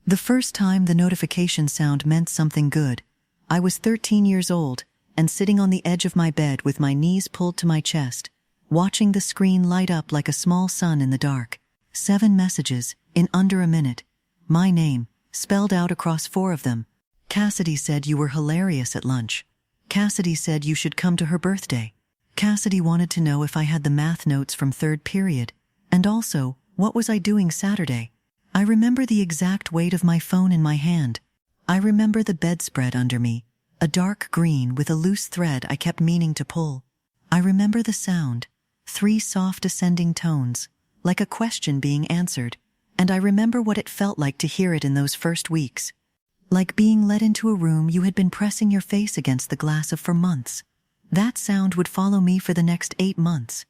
The first time the notification sound meant something good, I was 13 years old and sitting on the edge of my bed with my knees pulled to my chest, watching the screen light up like a small sun in the dark. 7 messages, in under a minute. My name, spelled out across 4 of them. Cassidy said you were hilarious at lunch. Cassidy said you should come to her birthday. Cassidy wanted to know if I had the math notes from 3rd period, and also, what was I doing Saturday? I remember the exact weight of my phone in my hand. I remember the bedspread under me, a dark green with a loose thread I kept meaning to pull. I remember the sound, 3 soft ascending tones, like a question being answered, and I remember what it felt like to hear it in those first weeks. Like being led into a room you had been pressing your face against the glass of for months. That sound would follow me for the next 8 months.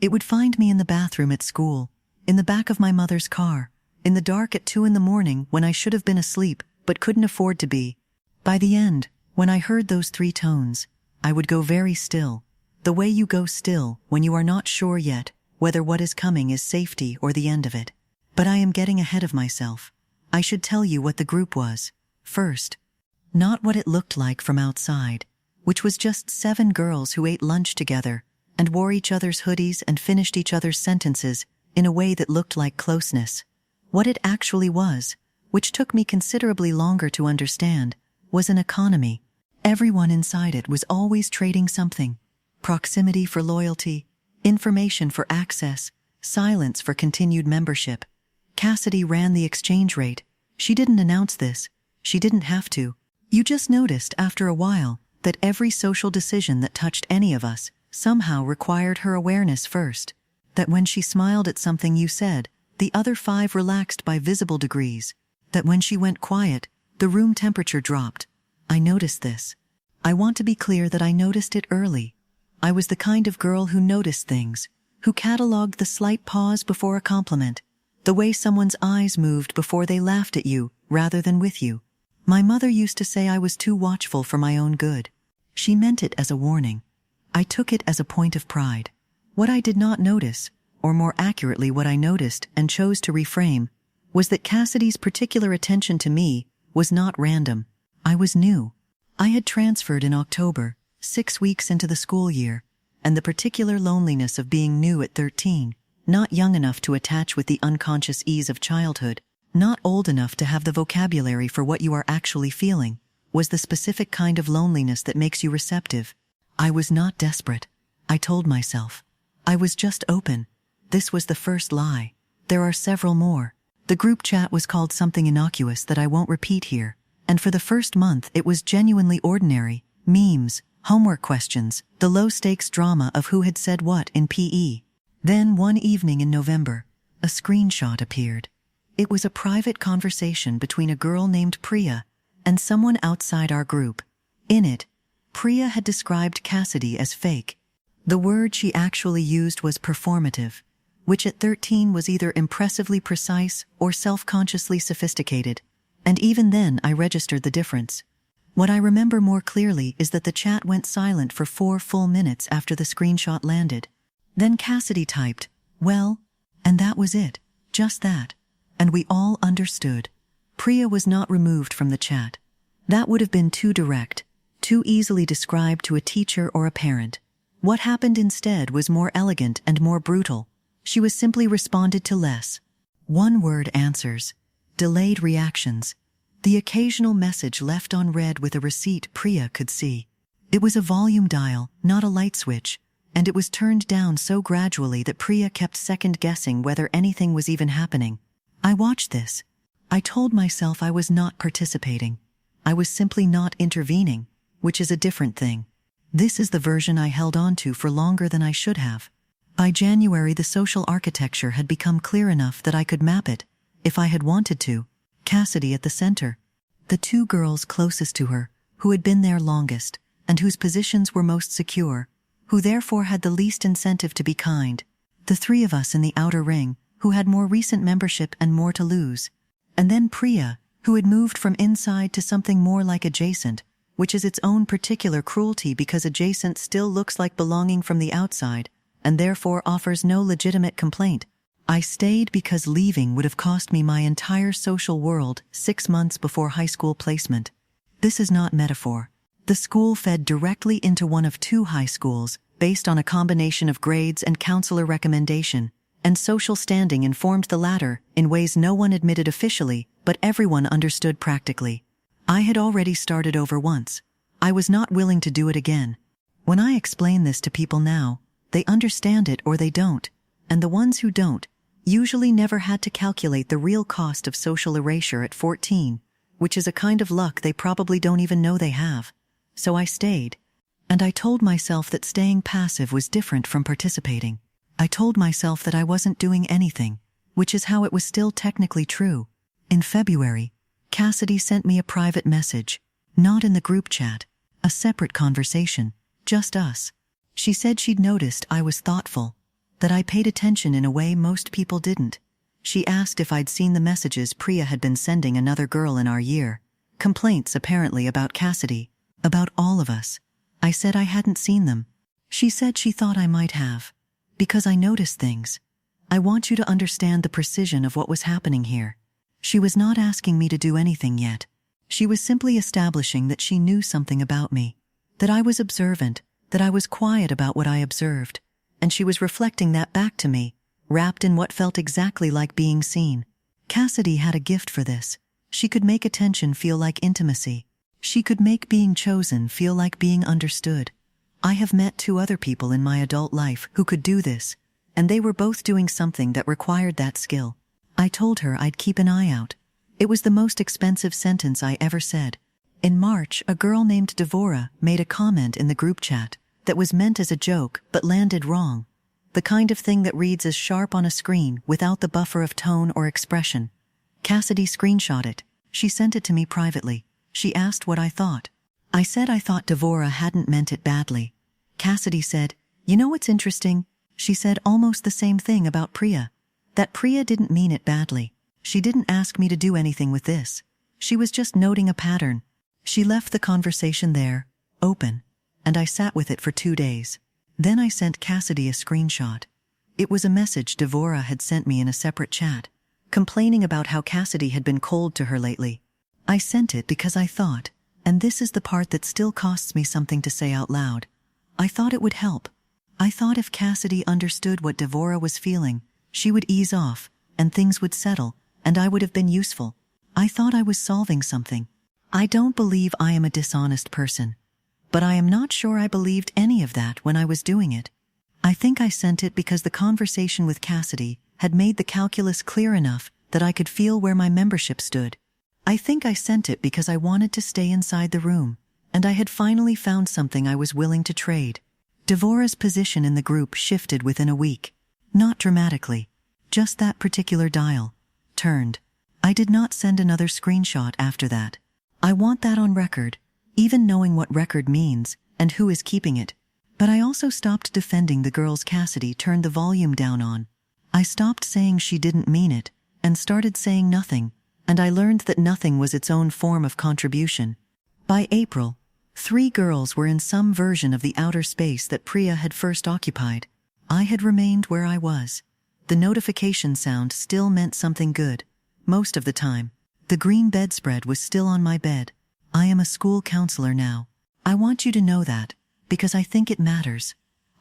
It would find me in the bathroom at school, in the back of my mother's car, in the dark at 2 in the morning when I should have been asleep but couldn't afford to be. By the end, when I heard those 3 tones, I would go very still, the way you go still when you are not sure yet whether what is coming is safety or the end of it. But I am getting ahead of myself. I should tell you what the group was. First, not what it looked like from outside, which was just 7 girls who ate lunch together and wore each other's hoodies and finished each other's sentences in a way that looked like closeness. What it actually was, which took me considerably longer to understand, was an economy. Everyone inside it was always trading something. Proximity for loyalty, information for access, silence for continued membership. Cassidy ran the exchange rate. She didn't announce this. She didn't have to. You just noticed after a while that every social decision that touched any of us somehow required her awareness first. That when she smiled at something you said, the other 5 relaxed by visible degrees. That when she went quiet, the room temperature dropped. I noticed this. I want to be clear that I noticed it early. I was the kind of girl who noticed things, who cataloged the slight pause before a compliment, the way someone's eyes moved before they laughed at you rather than with you. My mother used to say I was too watchful for my own good. She meant it as a warning. I took it as a point of pride. What I did not notice, or more accurately what I noticed and chose to reframe, was that Cassidy's particular attention to me was not random. I was new. I had transferred in October, 6 weeks into the school year, and the particular loneliness of being new at 13, not young enough to attach with the unconscious ease of childhood, not old enough to have the vocabulary for what you are actually feeling, was the specific kind of loneliness that makes you receptive. I was not desperate. I told myself. I was just open. This was the first lie. There are several more. The group chat was called something innocuous that I won't repeat here, and for the first month it was genuinely ordinary. Memes, homework questions, the low-stakes drama of who had said what in PE. Then one evening in November, a screenshot appeared. It was a private conversation between a girl named Priya and someone outside our group. In it, Priya had described Cassidy as fake. The word she actually used was performative, which at 13 was either impressively precise or self-consciously sophisticated, and even then I registered the difference. What I remember more clearly is that the chat went silent for 4 full minutes after the screenshot landed. Then Cassidy typed, "Well," and that was it, just that. And we all understood. Priya was not removed from the chat. That would have been too direct, too easily described to a teacher or a parent. What happened instead was more elegant and more brutal. She was simply responded to less. 1-word answers, delayed reactions, the occasional message left unread with a receipt Priya could see. It was a volume dial, not a light switch, and it was turned down so gradually that Priya kept second-guessing whether anything was even happening. I watched this. I told myself I was not participating. I was simply not intervening, which is a different thing. This is the version I held on to for longer than I should have. By January, the social architecture had become clear enough that I could map it, if I had wanted to. Cassidy at the center. The 2 girls closest to her, who had been there longest, and whose positions were most secure, who therefore had the least incentive to be kind. The 3 of us in the outer ring, who had more recent membership and more to lose. And then Priya, who had moved from inside to something more like adjacent, which is its own particular cruelty because adjacent still looks like belonging from the outside, and therefore offers no legitimate complaint. I stayed because leaving would have cost me my entire social world 6 months before high school placement. This is not metaphor. The school fed directly into one of 2 high schools, based on a combination of grades and counselor recommendation, and social standing informed the latter in ways no one admitted officially, but everyone understood practically. I had already started over once. I was not willing to do it again. When I explain this to people now, they understand it or they don't, and the ones who don't usually never had to calculate the real cost of social erasure at 14, which is a kind of luck they probably don't even know they have. So I stayed. And I told myself that staying passive was different from participating. I told myself that I wasn't doing anything, which is how it was still technically true. In February, Cassidy sent me a private message, not in the group chat, a separate conversation, just us. She said she'd noticed I was thoughtful, that I paid attention in a way most people didn't. She asked if I'd seen the messages Priya had been sending another girl in our year, complaints apparently about Cassidy, about all of us. I said I hadn't seen them. She said she thought I might have, because I noticed things. I want you to understand the precision of what was happening here. She was not asking me to do anything yet. She was simply establishing that she knew something about me, that I was observant, that I was quiet about what I observed, and she was reflecting that back to me, wrapped in what felt exactly like being seen. Cassidy had a gift for this. She could make attention feel like intimacy. She could make being chosen feel like being understood. I have met 2 other people in my adult life who could do this, and they were both doing something that required that skill. I told her I'd keep an eye out. It was the most expensive sentence I ever said. In March, a girl named Devora made a comment in the group chat that was meant as a joke but landed wrong. The kind of thing that reads as sharp on a screen without the buffer of tone or expression. Cassidy screenshot it. She sent it to me privately. She asked what I thought. I said I thought Devora hadn't meant it badly. Cassidy said, "You know what's interesting?" She said almost the same thing about Priya. That Priya didn't mean it badly. She didn't ask me to do anything with this. She was just noting a pattern. She left the conversation there, open, and I sat with it for 2 days. Then I sent Cassidy a screenshot. It was a message Devora had sent me in a separate chat, complaining about how Cassidy had been cold to her lately. I sent it because I thought, and this is the part that still costs me something to say out loud, I thought it would help. I thought if Cassidy understood what Devora was feeling, she would ease off, and things would settle, and I would have been useful. I thought I was solving something. I don't believe I am a dishonest person, but I am not sure I believed any of that when I was doing it. I think I sent it because the conversation with Cassidy had made the calculus clear enough that I could feel where my membership stood. I think I sent it because I wanted to stay inside the room, and I had finally found something I was willing to trade. Devora's position in the group shifted within a week. Not dramatically. Just that particular dial turned. I did not send another screenshot after that. I want that on record, even knowing what record means and who is keeping it. But I also stopped defending the girls Cassidy turned the volume down on. I stopped saying she didn't mean it, and started saying nothing, and I learned that nothing was its own form of contribution. By April, 3 girls were in some version of the outer space that Priya had first occupied. I had remained where I was. The notification sound still meant something good, most of the time. The green bedspread was still on my bed. I am a school counselor now. I want you to know that, because I think it matters.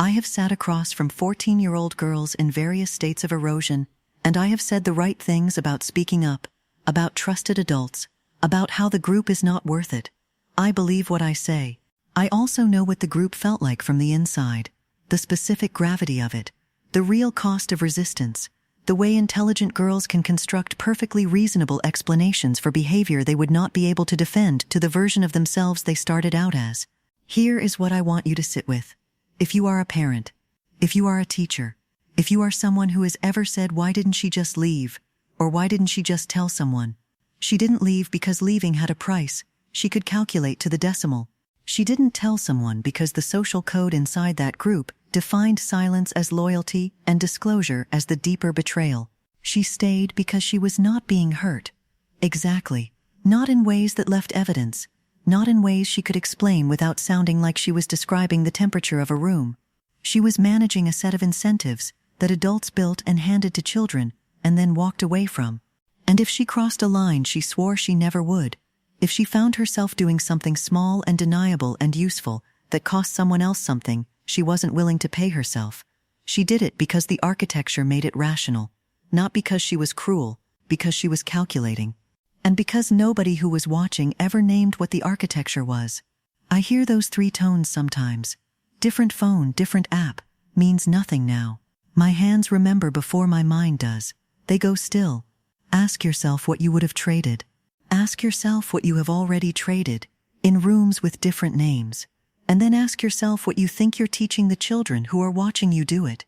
I have sat across from 14-year-old girls in various states of erosion, and I have said the right things about speaking up, about trusted adults, about how the group is not worth it. I believe what I say. I also know what the group felt like from the inside, the specific gravity of it, the real cost of resistance, the way intelligent girls can construct perfectly reasonable explanations for behavior they would not be able to defend to the version of themselves they started out as. Here is what I want you to sit with. If you are a parent, if you are a teacher, if you are someone who has ever said, "Why didn't she just leave?" or "Why didn't she just tell someone?" She didn't leave because leaving had a price. She could calculate to the decimal. She didn't tell someone because the social code inside that group defined silence as loyalty and disclosure as the deeper betrayal. She stayed because she was not being hurt. Exactly. Not in ways that left evidence. Not in ways she could explain without sounding like she was describing the temperature of a room. She was managing a set of incentives that adults built and handed to children, and then walked away from. And if she crossed a line she swore she never would, if she found herself doing something small and deniable and useful that cost someone else something she wasn't willing to pay herself, she did it because the architecture made it rational, not because she was cruel, because she was calculating. And because nobody who was watching ever named what the architecture was. I hear those 3 tones sometimes. Different phone, different app, means nothing now. My hands remember before my mind does. They go still. Ask yourself what you would have traded. Ask yourself what you have already traded, in rooms with different names. And then ask yourself what you think you're teaching the children who are watching you do it.